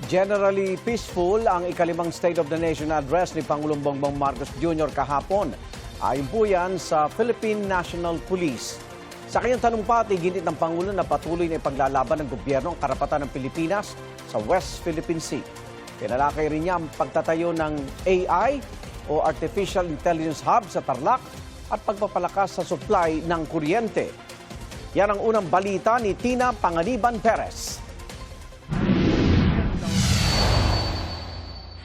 Generally peaceful ang ikalimang State of the Nation address ni Pangulong Bongbong Marcos Jr. kahapon. Ayon po yan sa Philippine National Police. Sa kanyang talumpati, ginit ng Pangulo na patuloy na ipaglalaban ng gobyerno ang karapatan ng Pilipinas sa West Philippine Sea. Tinalakay rin niya ang pagtatayo ng AI o Artificial Intelligence Hub sa Tarlac at pagpapalakas sa supply ng kuryente. Yan ang unang balita ni Tina Panganiban Perez.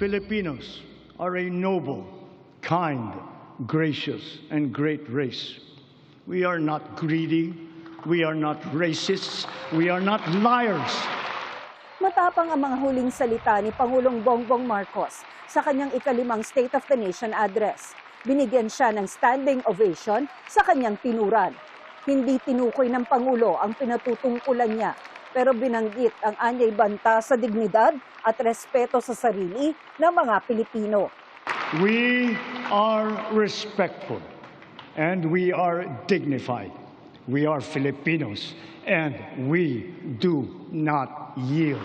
Filipinos are a noble, kind, gracious, and great race. We are not greedy, we are not racists, we are not liars. Matapang ang mga huling salita ni Pangulong Bongbong Marcos sa kanyang ikalimang State of the Nation address. Binigyan siya ng standing ovation sa kanyang tinuran. Hindi tinukoy ng Pangulo ang pinatutungkulan niya, pero binanggit ang anyay banta sa dignidad at respeto sa sarili ng mga Pilipino. We are respectful and we are dignified. We are Filipinos and we do not yield.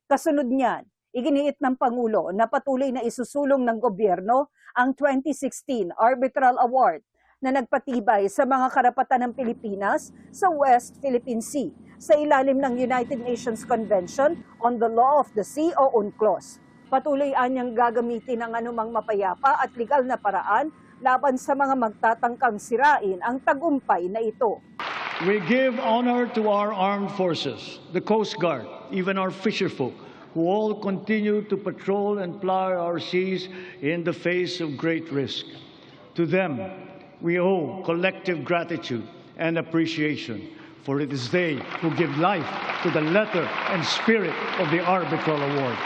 Kasunod niyan, iginiit ng Pangulo na patuloy na isusulong ng gobyerno ang 2016 Arbitral Award na nagpatibay sa mga karapatan ng Pilipinas sa West Philippine Sea sa ilalim ng United Nations Convention on the Law of the Sea o UNCLOS. Patuloy anyang gagamitin ang anumang mapayapa at legal na paraan laban sa mga magtatangkang sirain ang tagumpay na ito. We give honor to our armed forces, the Coast Guard, even our fisherfolk, who all continue to patrol and plow our seas in the face of great risk. To them, we owe collective gratitude and appreciation, for it is they who give life to the letter and spirit of the Arbitral Award.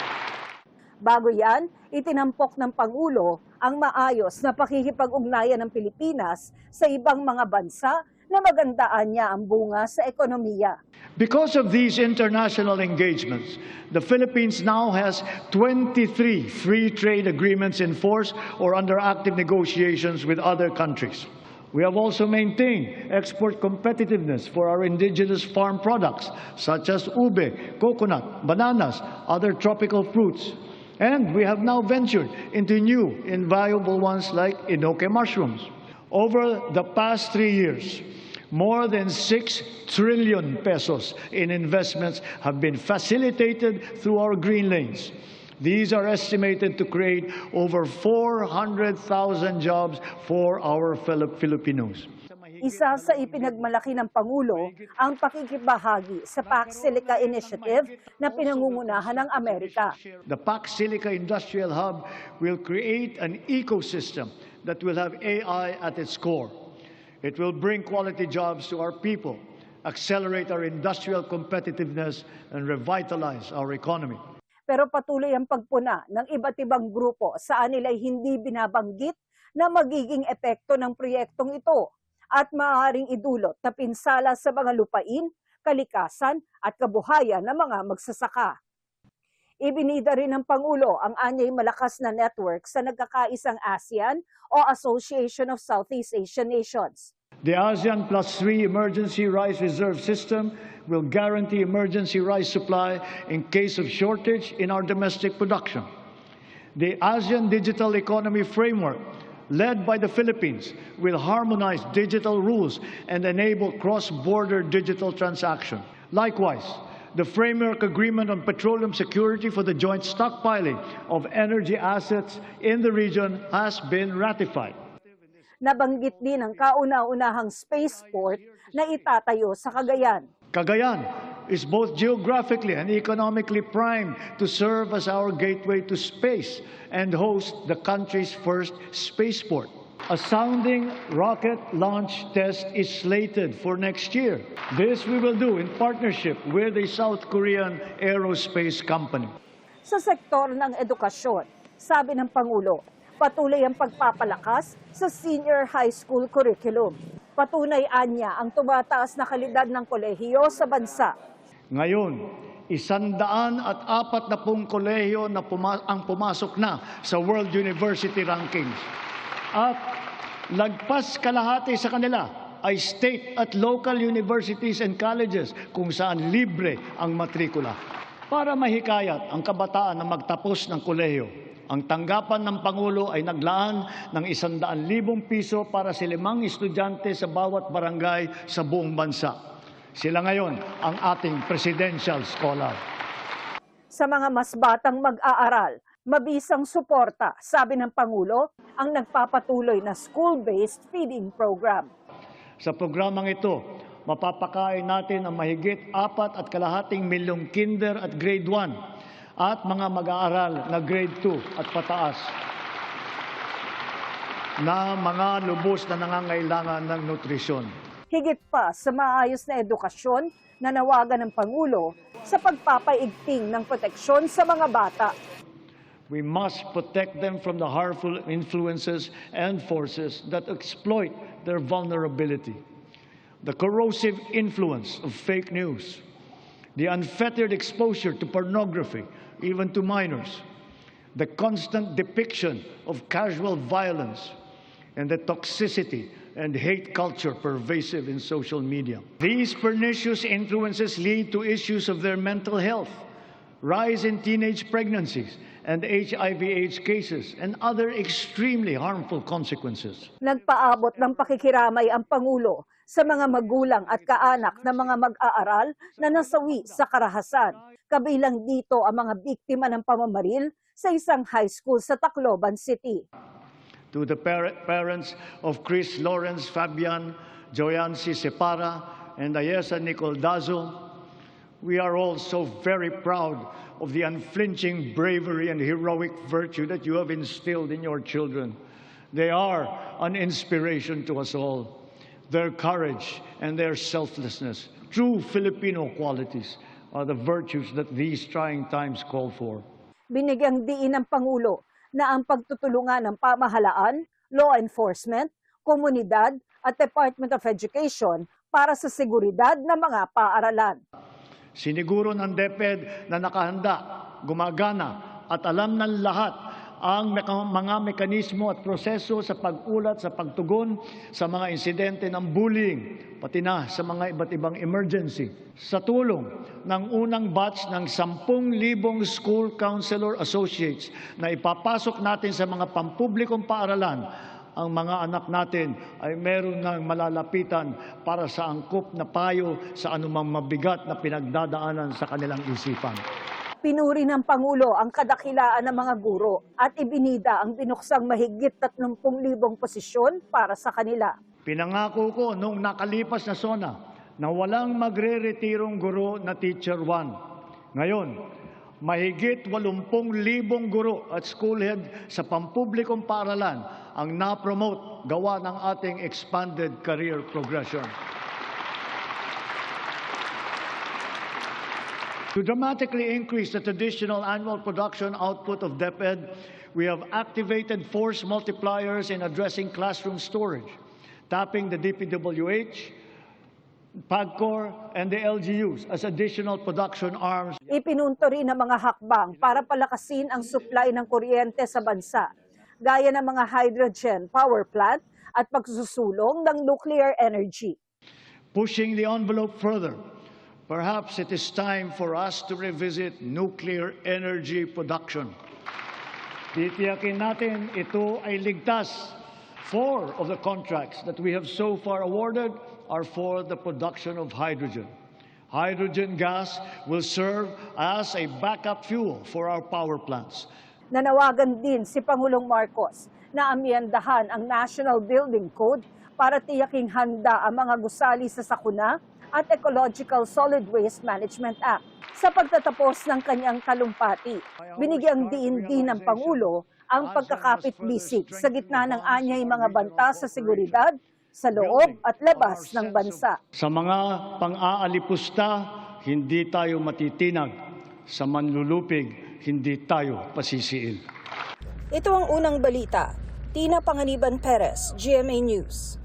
Bago yan, itinampok ng Pangulo ang maayos na pakikipag-ugnayan ng Pilipinas sa ibang mga bansa na magandaan niya ang bunga sa ekonomiya. Because of these international engagements, the Philippines now has 23 free trade agreements in force or under active negotiations with other countries. We have also maintained export competitiveness for our indigenous farm products, such as ube, coconut, bananas, other tropical fruits. And we have now ventured into new, invaluable ones like enoque mushrooms. Over the past 3 years, more than 6 trillion pesos in investments have been facilitated through our green lanes. These are estimated to create over 400,000 jobs for our fellow Filipinos. Isa sa ipinagmalaki ng Pangulo ang pakikibahagi sa Pax Silica Initiative na pinangungunahan ng Amerika. The Pax Silica Industrial Hub will create an ecosystem that will have AI at its core. It will bring quality jobs to our people, accelerate our industrial competitiveness, and revitalize our economy. Pero patuloy ang pagpuna ng iba't ibang grupo saan nila'y hindi binabanggit na magiging epekto ng proyektong ito at maaaring idulot na pinsala sa mga lupain, kalikasan at kabuhayan ng mga magsasaka. Ibinida rin ng Pangulo ang anyay malakas na network sa nagkakaisang ASEAN o Association of Southeast Asian Nations. The ASEAN +3 Emergency Rice Reserve System will guarantee emergency rice supply in case of shortage in our domestic production. The ASEAN Digital Economy Framework, led by the Philippines, will harmonize digital rules and enable cross-border digital transaction. Likewise, the Framework Agreement on Petroleum Security for the joint stockpiling of energy assets in the region has been ratified. Nabanggit din ang kauna-unahang spaceport na itatayo sa Cagayan. Cagayan is both geographically and economically primed to serve as our gateway to space and host the country's first spaceport. A sounding rocket launch test is slated for next year. This we will do in partnership with a South Korean aerospace company. Sa sektor ng edukasyon, sabi ng Pangulo, patuloy ang pagpapalakas sa senior high school curriculum. Patunay anya ang tumataas na kalidad ng kolehiyo sa bansa. Ngayon, 140 kolehiyo na ang pumasok na sa World University Rankings. At lagpas kalahati sa kanila ay state at local universities and colleges kung saan libre ang matrikula. Para mahikayat ang kabataan na magtapos ng kolehiyo, ang tanggapan ng Pangulo ay naglaan ng 100,000 piso para sa 5 estudyante sa bawat barangay sa buong bansa. Sila ngayon ang ating presidential scholar. Sa mga mas batang mag-aaral, mabisang suporta, sabi ng Pangulo, ang nagpapatuloy na school-based feeding program. Sa programang ito, mapapakain natin ang mahigit 4.2 milyong kinder at grade 1 at mga mag-aaral na grade 2 at pataas na mga lubos na nangangailangan ng nutrisyon. Higit pa sa maayos na edukasyon na nawagan ng Pangulo sa pagpapaigting ng proteksyon sa mga bata. We must protect them from the harmful influences and forces that exploit their vulnerability. The corrosive influence of fake news, the unfettered exposure to pornography, even to minors, the constant depiction of casual violence, and the toxicity and hate culture pervasive in social media. These pernicious influences lead to issues of their mental health, rise in teenage pregnancies, and HIV/AIDS cases, and other extremely harmful consequences. Nagpaabot ng pakikiramay ang Pangulo sa mga magulang at kaanak ng mga mag-aaral na nasawi sa karahasan. Kabilang dito ang mga biktima ng pamamaril sa isang high school sa Tacloban City. To the parents of Chris Lawrence Fabian, Joyancy Separa, and Ayesa Nicole Dazo, we are all so very proud of the unflinching bravery and heroic virtue that you have instilled in your children. They are an inspiration to us all. Their courage and their selflessness, true Filipino qualities, are the virtues that these trying times call for. Binigyang diin ng Pangulo na ang pagtutulungan ng pamahalaan, law enforcement, komunidad at Department of Education para sa seguridad ng mga paaralan. Siniguro ng DepEd na nakahanda, gumagana at alam ng lahat ang mga mekanismo at proseso sa pag-ulat, sa pagtugon sa mga insidente ng bullying, pati na sa mga iba't ibang emergency. Sa tulong ng unang batch ng 10,000 school counselor associates na ipapasok natin sa mga pampublikong paaralan, ang mga anak natin ay meron ng malalapitan para sa angkop na payo sa anumang mabigat na pinagdadaanan sa kanilang isipan. Pinuri ng Pangulo ang kadakilaan ng mga guro at ibinida ang binuksang mahigit 30,000 posisyon para sa kanila. Pinangako ko noong nakalipas na SONA na walang magre-retirong guro na Teacher 1. Ngayon, mahigit 80,000 guro at school head sa pampublikong paaralan ang na-promote gawa ng ating expanded career progression. To dramatically increase the traditional annual production output of DepEd, we have activated force multipliers in addressing classroom storage, tapping the DPWH, PAGCOR, and the LGUs as additional production arms. Ipinunto rin ang mga hakbang para palakasin ang supply ng kuryente sa bansa, gaya ng mga hydrogen power plant at pagsusulong ng nuclear energy. Pushing the envelope further, perhaps it is time for us to revisit nuclear energy production. Titiyakin natin ito ay ligtas. 4 of the contracts that we have so far awarded are for the production of hydrogen. Hydrogen gas will serve as a backup fuel for our power plants. Nanawagan din si Pangulong Marcos na amyendahan ang National Building Code para tiyaking handa ang mga gusali sa sakuna at Ecological Solid Waste Management Act. Sa pagtatapos ng kanyang talumpati, binigyang diin din ng Pangulo ang pagkakapit-bisig sa gitna ng anyay mga banta sa seguridad sa loob at labas ng bansa. Sa mga pang-aalipusta, hindi tayo matitinag. Sa manlulupig, hindi tayo pasisiil. Ito ang unang balita. Tina Panganiban Perez, GMA News.